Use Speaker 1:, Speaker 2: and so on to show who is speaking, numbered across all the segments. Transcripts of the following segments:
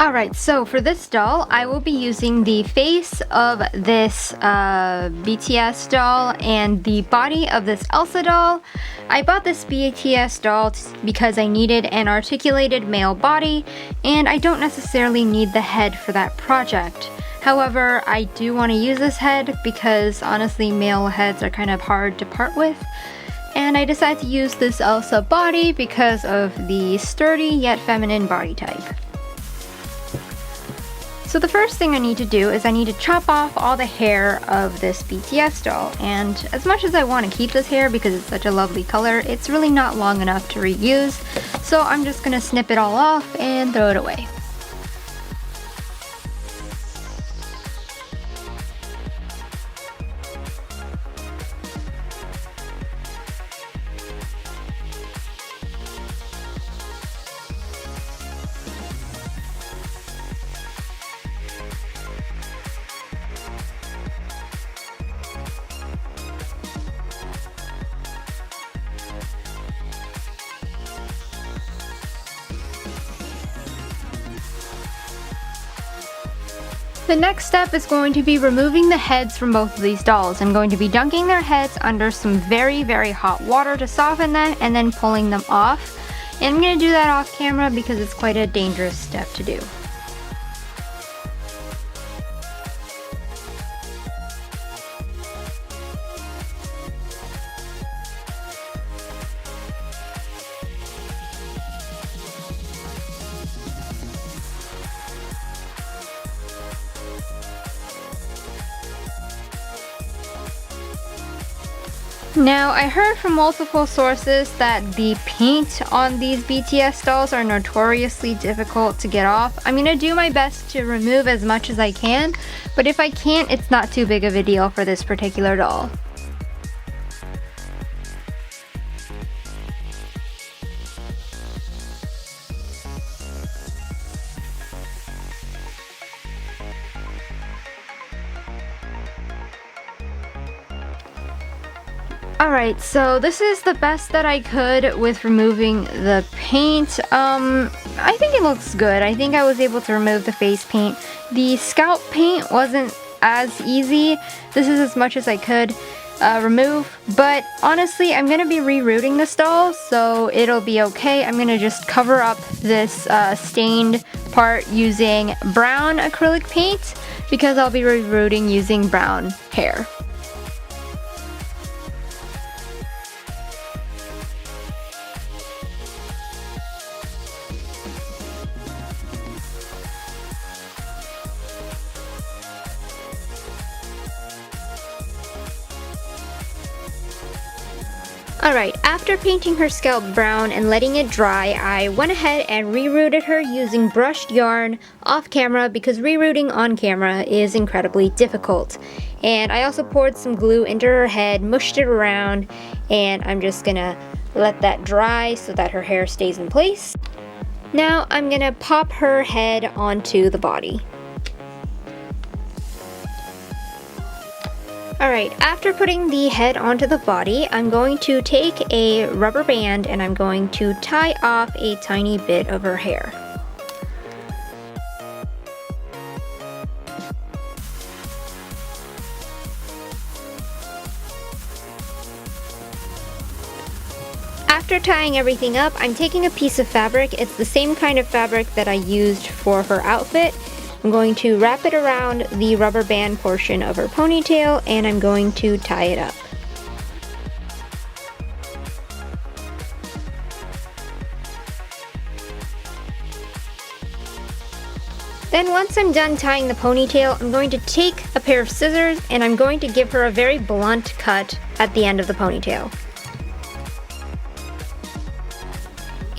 Speaker 1: Alright, so for this doll, I will be using the face of this BTS doll and the body of this Elsa doll. I bought this BTS doll because I needed an articulated male body, and I don't necessarily need the head for that project. However, I do want to use this head because honestly male heads are kind of hard to part with. And I decided to use this Elsa body because of the sturdy yet feminine body type. So the first thing I need to do is I need to chop off all the hair of this BTS doll, and as much as I want to keep this hair because it's such a lovely color, it's really not long enough to reuse, so I'm just gonna snip it all off and throw it away. The next step is going to be removing the heads from both of these dolls. I'm going to be dunking their heads under some very, very hot water to soften them and then pulling them off. And I'm going to do that off camera because it's quite a dangerous step to do. Now, I heard from multiple sources that the paint on these BTS dolls are notoriously difficult to get off. I'm gonna do my best to remove as much as I can, but if I can't, it's not too big of a deal for this particular doll. Alright, so this is the best that I could with removing the paint. I think it looks good. I think I was able to remove the face paint. The scalp paint wasn't as easy. This is as much as I could remove, but honestly, I'm gonna be rerouting this doll, so it'll be okay. I'm gonna just cover up this stained part using brown acrylic paint because I'll be rerouting using brown hair. Alright, after painting her scalp brown and letting it dry, I went ahead and rerouted her using brushed yarn off camera because rerouting on camera is incredibly difficult. And I also poured some glue into her head, mushed it around, and I'm just gonna let that dry so that her hair stays in place. Now I'm gonna pop her head onto the body. Alright, after putting the head onto the body, I'm going to take a rubber band and I'm going to tie off a tiny bit of her hair. After tying everything up, I'm taking a piece of fabric. It's the same kind of fabric that I used for her outfit. I'm going to wrap it around the rubber band portion of her ponytail and I'm going to tie it up. Then once I'm done tying the ponytail, I'm going to take a pair of scissors and I'm going to give her a very blunt cut at the end of the ponytail.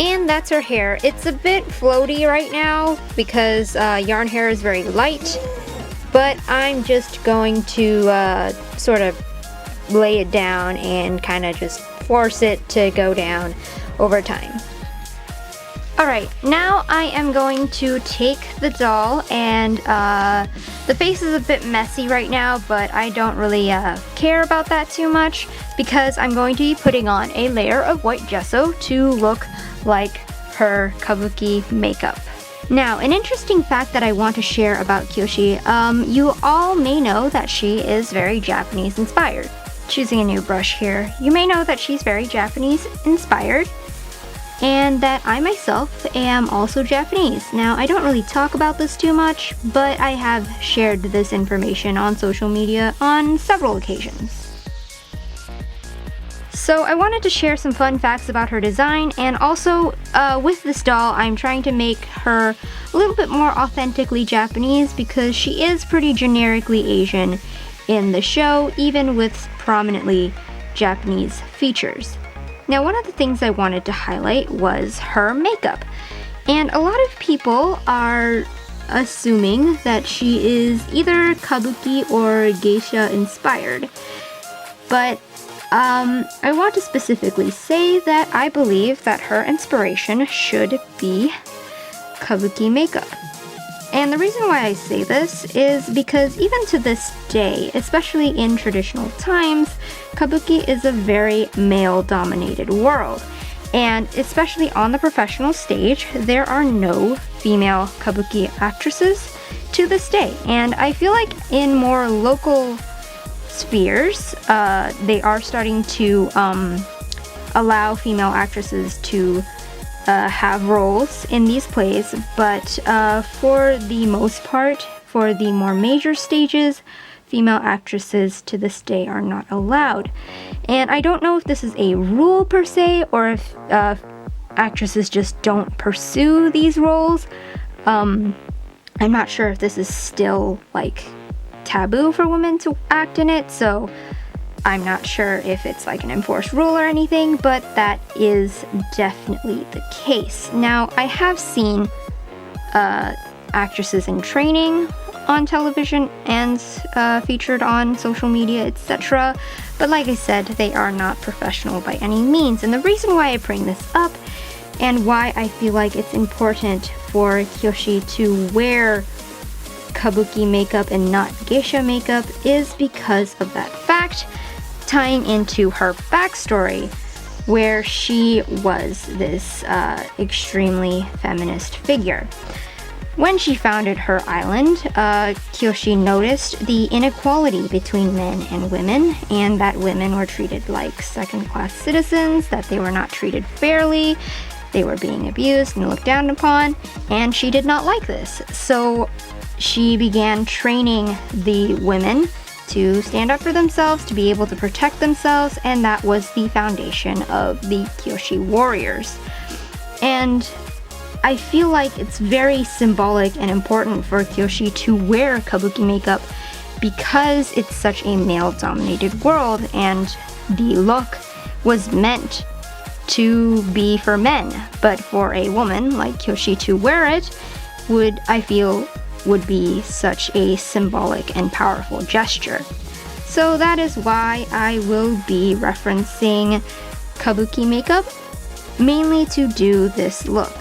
Speaker 1: And that's her hair. It's a bit floaty right now because yarn hair is very light, but I'm just going to sort of lay it down and kind of just force it to go down over time. Alright, now I am going to take the doll and the face is a bit messy right now, but I don't really care about that too much because I'm going to be putting on a layer of white gesso to look like her kabuki makeup. Now, an interesting fact that I want to share about Kyoshi, you all may know that she is very Japanese inspired. Choosing a new brush here, you may know that she's very Japanese inspired, and that I myself am also Japanese. Now, I don't really talk about this too much, but I have shared this information on social media on several occasions. So I wanted to share some fun facts about her design, and also with this doll, I'm trying to make her a little bit more authentically Japanese because she is pretty generically Asian in the show, even with prominently Japanese features. Now, one of the things I wanted to highlight was her makeup, and a lot of people are assuming that she is either kabuki or geisha inspired, but I want to specifically say that I believe that her inspiration should be kabuki makeup. And the reason why I say this is because even to this day, especially in traditional times, kabuki is a very male-dominated world. And especially on the professional stage, there are no female kabuki actresses to this day. And I feel like in more local spheres, they are starting to allow female actresses to have roles in these plays, but for the most part, for the more major stages, female actresses to this day are not allowed. And I don't know if this is a rule per se, or if actresses just don't pursue these roles. I'm not sure if this is still like taboo for women to act in it, so I'm not sure if it's like an enforced rule or anything, but that is definitely the case. Now, I have seen actresses in training on television and featured on social media, etc. But like I said, they are not professional by any means. And the reason why I bring this up and why I feel like it's important for Kyoshi to wear kabuki makeup and not geisha makeup is because of that fact, tying into her backstory, where she was this extremely feminist figure. When she founded her island, Kyoshi noticed the inequality between men and women, and that women were treated like second-class citizens, that they were not treated fairly, they were being abused and looked down upon, and she did not like this. So she began training the women to stand up for themselves, to be able to protect themselves, and that was the foundation of the Kyoshi warriors. And I feel like it's very symbolic and important for Kyoshi to wear kabuki makeup because it's such a male-dominated world, and the look was meant to be for men, but for a woman like Kyoshi to wear it would be such a symbolic and powerful gesture. So that is why I will be referencing kabuki makeup, mainly to do this look.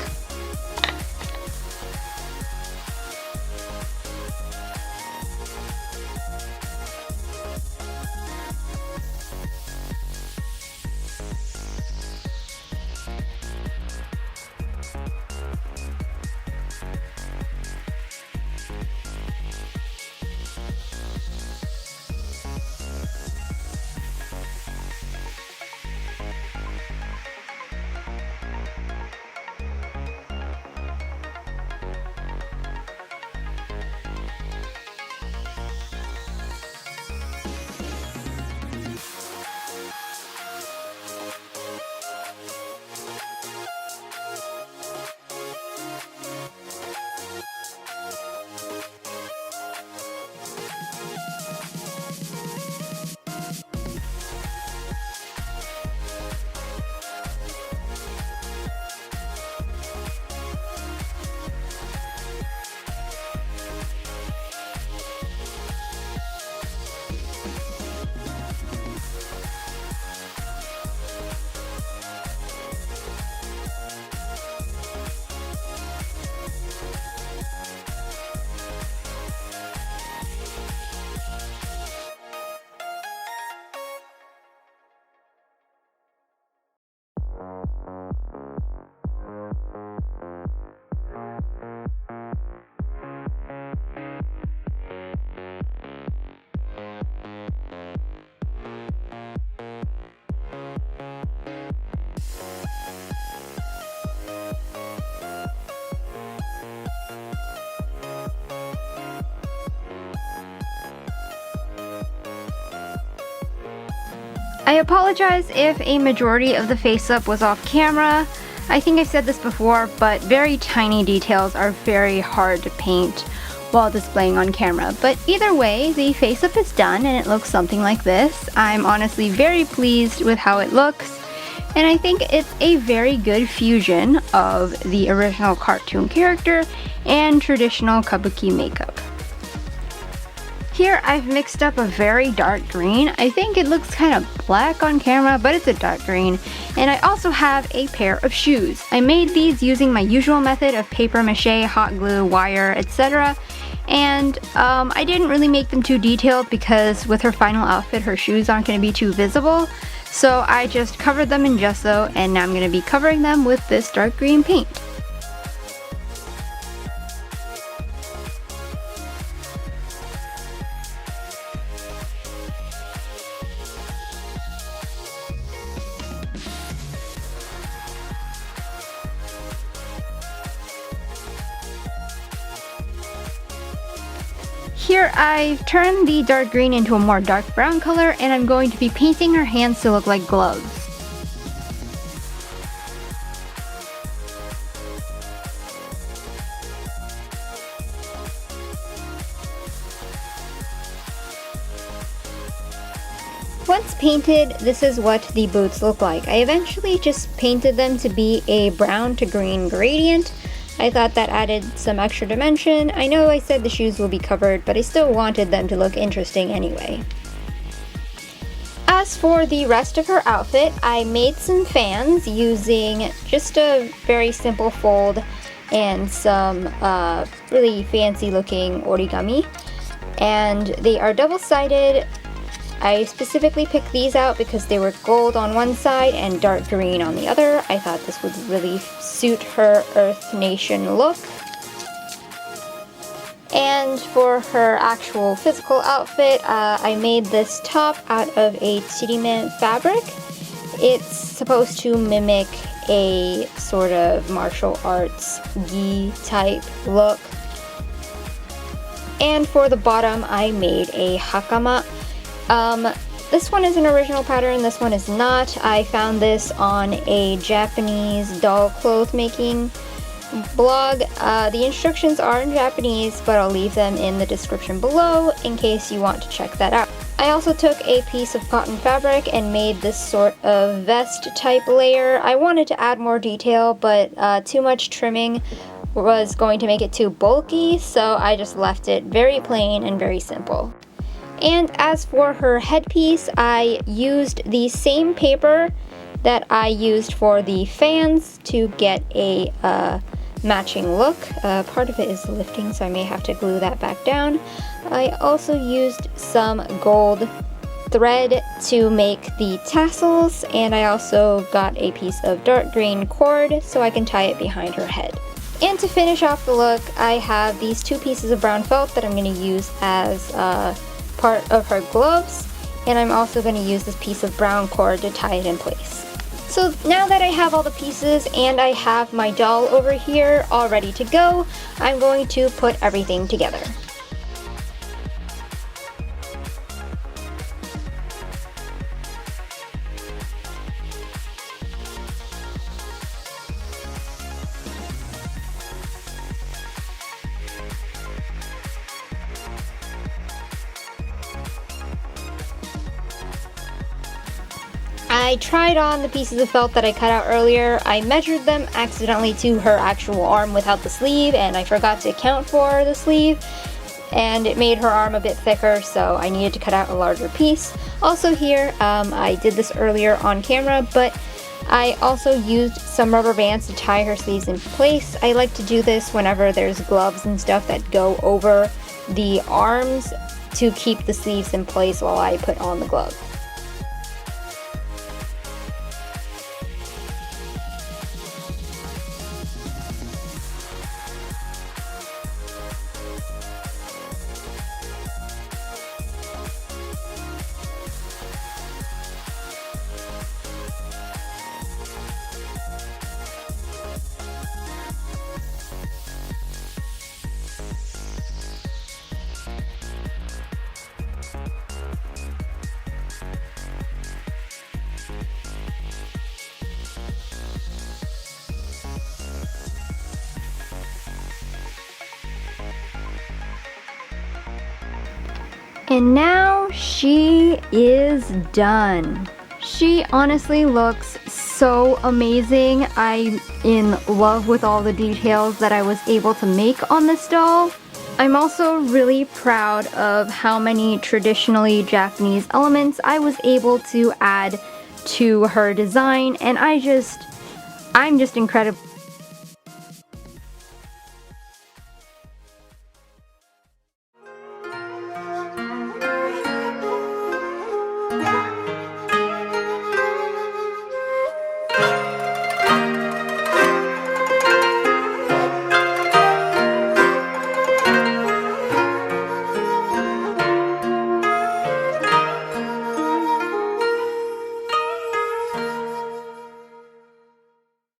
Speaker 1: I apologize if a majority of the face-up was off camera. I think I've said this before, but very tiny details are very hard to paint while displaying on camera. But either way, the face-up is done and it looks something like this. I'm honestly very pleased with how it looks, and I think it's a very good fusion of the original cartoon character and traditional kabuki makeup. Here I've mixed up a very dark green. I think it looks kind of black on camera, but it's a dark green. And I also have a pair of shoes. I made these using my usual method of paper mache, hot glue, wire, etc. And I didn't really make them too detailed because with her final outfit, her shoes aren't going to be too visible. So I just covered them in gesso, and now I'm going to be covering them with this dark green paint. Here I've turned the dark green into a more dark brown color, and I'm going to be painting her hands to look like gloves. Once painted, this is what the boots look like. I eventually just painted them to be a brown to green gradient. I thought that added some extra dimension. I know I said the shoes will be covered, but I still wanted them to look interesting anyway. As for the rest of her outfit, I made some fans using just a very simple fold and some really fancy looking origami. And they are double-sided. I specifically picked these out because they were gold on one side and dark green on the other. I thought this would really suit her Earth Nation look. And for her actual physical outfit, I made this top out of a chirimen fabric. It's supposed to mimic a sort of martial arts gi type look. And for the bottom, I made a hakama. This one is an original pattern, this one is not. I found this on a Japanese doll cloth making blog. The instructions are in Japanese, but I'll leave them in the description below in case you want to check that out. I also took a piece of cotton fabric and made this sort of vest type layer. I wanted to add more detail, but too much trimming was going to make it too bulky, so I just left it very plain and very simple. And as for her headpiece, I used the same paper that I used for the fans to get a matching look. Part of it is lifting, so I may have to glue that back down. I also used some gold thread to make the tassels, and I also got a piece of dark green cord so I can tie it behind her head. And to finish off the look, I have these two pieces of brown felt that I'm going to use as part of her gloves, and I'm also going to use this piece of brown cord to tie it in place. So now that I have all the pieces and I have my doll over here all ready to go, I'm going to put everything together. I tried on the pieces of felt that I cut out earlier. I measured them accidentally to her actual arm without the sleeve, and I forgot to account for the sleeve, and it made her arm a bit thicker, so I needed to cut out a larger piece. Also here, I did this earlier on camera, but I also used some rubber bands to tie her sleeves in place. I like to do this whenever there's gloves and stuff that go over the arms to keep the sleeves in place while I put on the glove. And now she is done. She honestly looks so amazing. I'm in love with all the details that I was able to make on this doll. I'm also really proud of how many traditionally Japanese elements I was able to add to her design, and I'm just incredibly